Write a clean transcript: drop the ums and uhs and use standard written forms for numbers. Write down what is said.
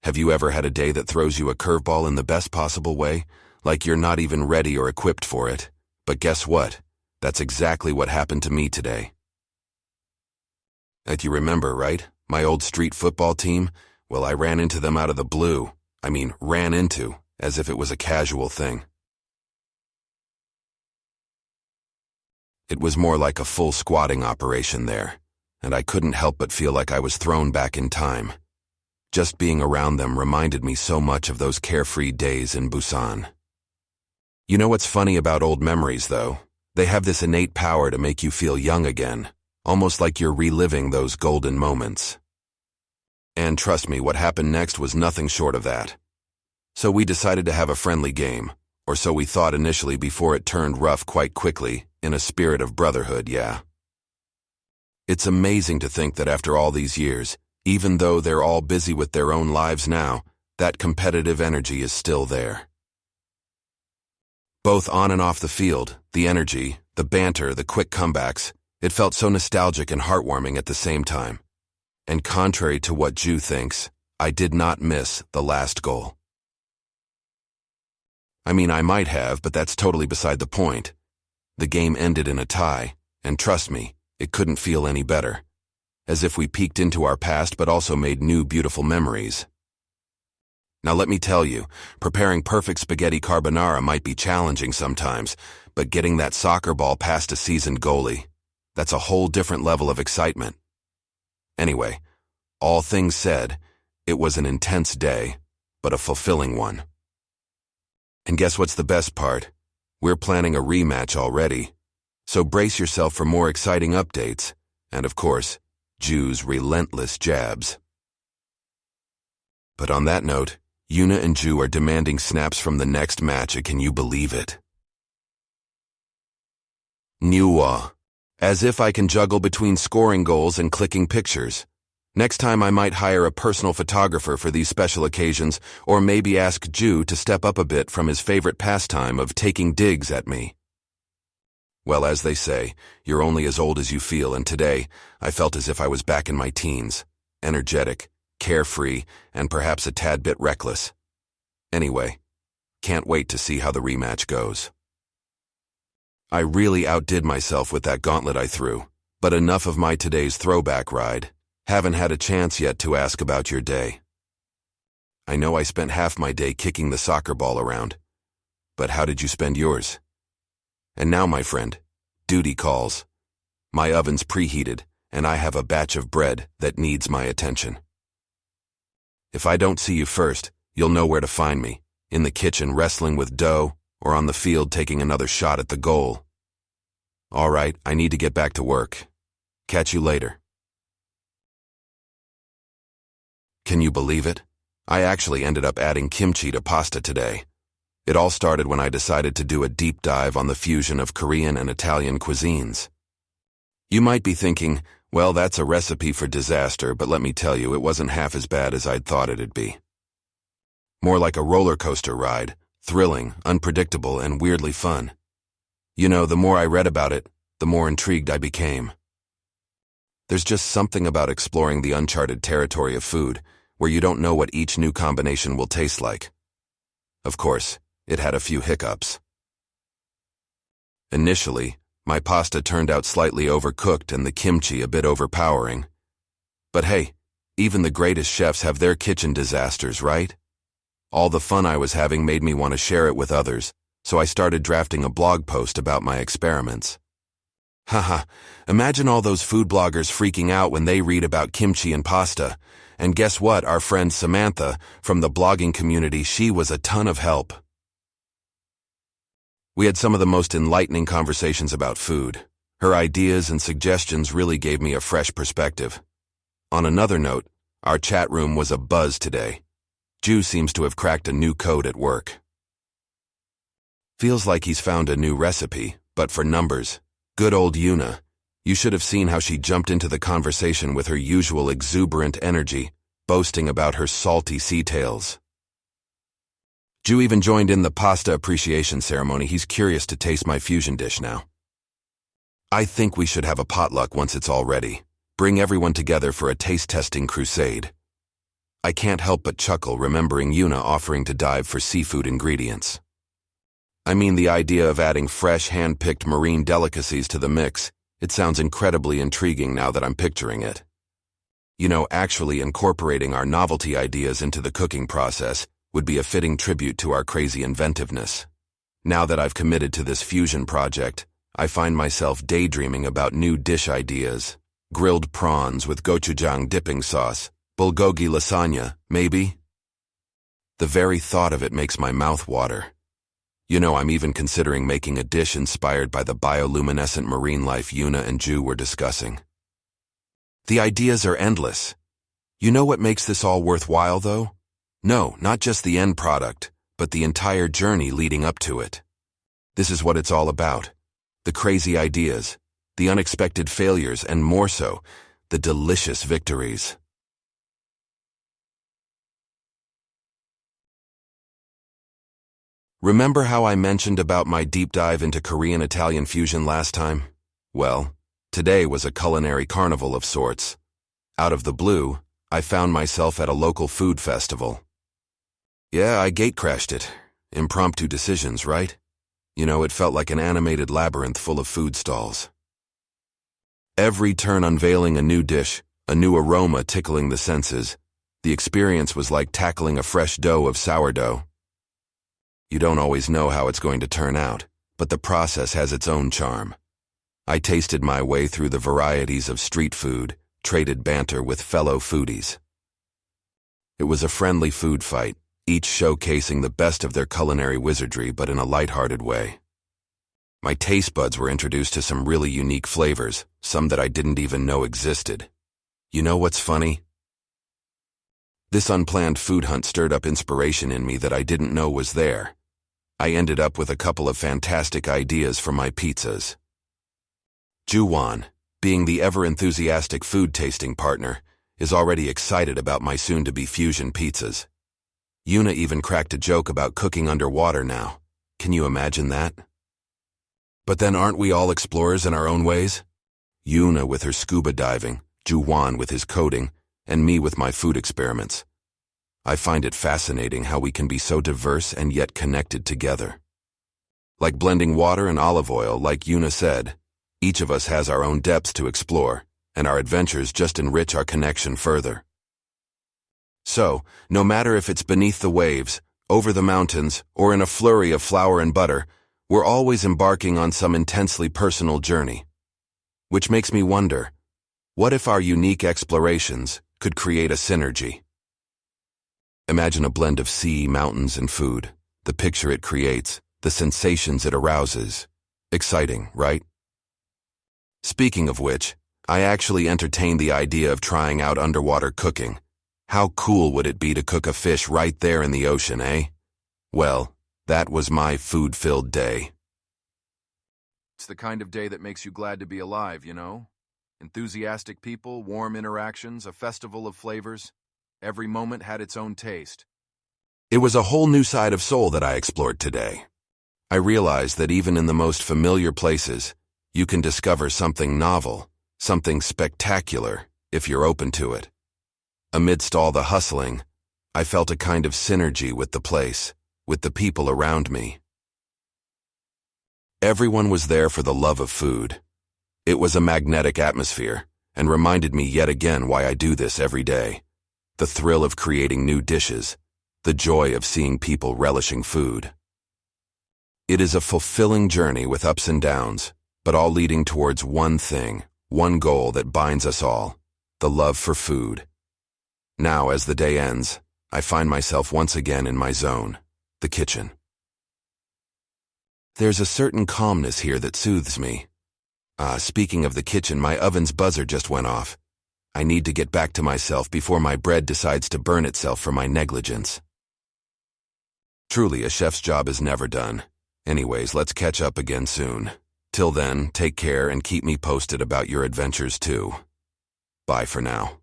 Have you ever had a day that throws you a curveball in the best possible way? Like you're not even ready or equipped for it? But guess what? That's exactly what happened to me today. You remember, right? My old street football team? Well, I ran into them out of the blue. Ran into, as if it was a casual thing. It was more like a full squatting operation there, and I couldn't help but feel like I was thrown back in time. Just being around them reminded me so much of those carefree days in Busan. You know what's funny about old memories, though? They have this innate power to make you feel young again, almost like you're reliving those golden moments. And trust me, what happened next was nothing short of that. So we decided to have a friendly game, or so we thought initially before it turned rough quite quickly, in a spirit of brotherhood, yeah. It's amazing to think that after all these years, even though they're all busy with their own lives now, that competitive energy is still there. Both on and off the field, the energy, the banter, the quick comebacks, it felt so nostalgic and heartwarming at the same time. And contrary to what Ju thinks, I did not miss the last goal. I might have, but that's totally beside the point. The game ended in a tie, and trust me, it couldn't feel any better. As if we peeked into our past but also made new beautiful memories. Now let me tell you, preparing perfect spaghetti carbonara might be challenging sometimes, but getting that soccer ball past a seasoned goalie, that's a whole different level of excitement. Anyway, all things said, it was an intense day, but a fulfilling one. And guess what's the best part? We're planning a rematch already, so brace yourself for more exciting updates, and of course, Ju's relentless jabs. But on that note, Yuna and Ju are demanding snaps from the next match, can you believe it? Nyua. As if I can juggle between scoring goals and clicking pictures. Next time I might hire a personal photographer for these special occasions, or maybe ask Ju to step up a bit from his favorite pastime of taking digs at me. Well, as they say, you're only as old as you feel, and today, I felt as if I was back in my teens, energetic, carefree, and perhaps a tad bit reckless. Anyway, can't wait to see how the rematch goes. I really outdid myself with that gauntlet I threw, but enough of my today's throwback ride. Haven't had a chance yet to ask about your day. I know I spent half my day kicking the soccer ball around, but how did you spend yours? And now, my friend, duty calls. My oven's preheated, and I have a batch of bread that needs my attention. If I don't see you first, you'll know where to find me, in the kitchen wrestling with dough, or on the field taking another shot at the goal. All right, I need to get back to work. Catch you later. Can you believe it? I actually ended up adding kimchi to pasta today. It all started when I decided to do a deep dive on the fusion of Korean and Italian cuisines. You might be thinking, well, that's a recipe for disaster, but let me tell you, it wasn't half as bad as I'd thought it'd be. More like a roller coaster ride, thrilling, unpredictable, and weirdly fun. You know, the more I read about it, the more intrigued I became. There's just something about exploring the uncharted territory of food, where you don't know what each new combination will taste like. Of course, it had a few hiccups. Initially, my pasta turned out slightly overcooked and the kimchi a bit overpowering. But hey, even the greatest chefs have their kitchen disasters, right? All the fun I was having made me want to share it with others, so I started drafting a blog post about my experiments. Haha, imagine all those food bloggers freaking out when they read about kimchi and pasta. And guess what, our friend Samantha, from the blogging community, she was a ton of help. We had some of the most enlightening conversations about food. Her ideas and suggestions really gave me a fresh perspective. On another note, our chat room was abuzz today. Ju seems to have cracked a new code at work. Feels like he's found a new recipe, but for numbers. Good old Yuna. You should have seen how she jumped into the conversation with her usual exuberant energy, boasting about her salty sea tails. Ju even joined in the pasta appreciation ceremony. He's curious to taste my fusion dish now. I think we should have a potluck once it's all ready. Bring everyone together for a taste-testing crusade. I can't help but chuckle remembering Yuna offering to dive for seafood ingredients. I mean, the idea of adding fresh, hand-picked marine delicacies to the mix, it sounds incredibly intriguing now that I'm picturing it. You know, actually incorporating our novelty ideas into the cooking process would be a fitting tribute to our crazy inventiveness. Now that I've committed to this fusion project, I find myself daydreaming about new dish ideas. Grilled prawns with gochujang dipping sauce, bulgogi lasagna, maybe? The very thought of it makes my mouth water. You know, I'm even considering making a dish inspired by the bioluminescent marine life Yuna and Ju were discussing. The ideas are endless. You know what makes this all worthwhile, though? No, not just the end product, but the entire journey leading up to it. This is what it's all about. The crazy ideas, the unexpected failures, and more so, the delicious victories. Remember how I mentioned about my deep dive into Korean-Italian fusion last time? Well, today was a culinary carnival of sorts. Out of the blue, I found myself at a local food festival. Yeah, I gatecrashed it. Impromptu decisions, right? You know, it felt like an animated labyrinth full of food stalls. Every turn unveiling a new dish, a new aroma tickling the senses. The experience was like tackling a fresh dough of sourdough. You don't always know how it's going to turn out, but the process has its own charm. I tasted my way through the varieties of street food, traded banter with fellow foodies. It was a friendly food fight, each showcasing the best of their culinary wizardry but in a lighthearted way. My taste buds were introduced to some really unique flavors, some that I didn't even know existed. You know what's funny? This unplanned food hunt stirred up inspiration in me that I didn't know was there. I ended up with a couple of fantastic ideas for my pizzas. Juwan, being the ever-enthusiastic food-tasting partner, is already excited about my soon-to-be fusion pizzas. Yuna even cracked a joke about cooking underwater now. Can you imagine that? But then aren't we all explorers in our own ways? Yuna with her scuba diving, Juwan with his coding, and me with my food experiments. I find it fascinating how we can be so diverse and yet connected together. Like blending water and olive oil, like Yuna said, each of us has our own depths to explore, and our adventures just enrich our connection further. So, no matter if it's beneath the waves, over the mountains, or in a flurry of flour and butter, we're always embarking on some intensely personal journey. Which makes me wonder, what if our unique explorations could create a synergy? Imagine a blend of sea, mountains, and food. The picture it creates, the sensations it arouses. Exciting, right? Speaking of which, I actually entertained the idea of trying out underwater cooking. How cool would it be to cook a fish right there in the ocean, eh? Well, that was my food-filled day. It's the kind of day that makes you glad to be alive, you know? Enthusiastic people, warm interactions, a festival of flavors. Every moment had its own taste. It was a whole new side of Seoul that I explored today. I realized that even in the most familiar places, you can discover something novel, something spectacular, if you're open to it. Amidst all the hustling, I felt a kind of synergy with the place, with the people around me. Everyone was there for the love of food. It was a magnetic atmosphere, and reminded me yet again why I do this every day. The thrill of creating new dishes, the joy of seeing people relishing food. It is a fulfilling journey with ups and downs, but all leading towards one thing, one goal that binds us all, the love for food. Now, as the day ends, I find myself once again in my zone, the kitchen. There's a certain calmness here that soothes me. Speaking of the kitchen, my oven's buzzer just went off. I need to get back to myself before my bread decides to burn itself for my negligence. Truly, a chef's job is never done. Anyways, let's catch up again soon. Till then, take care and keep me posted about your adventures too. Bye for now.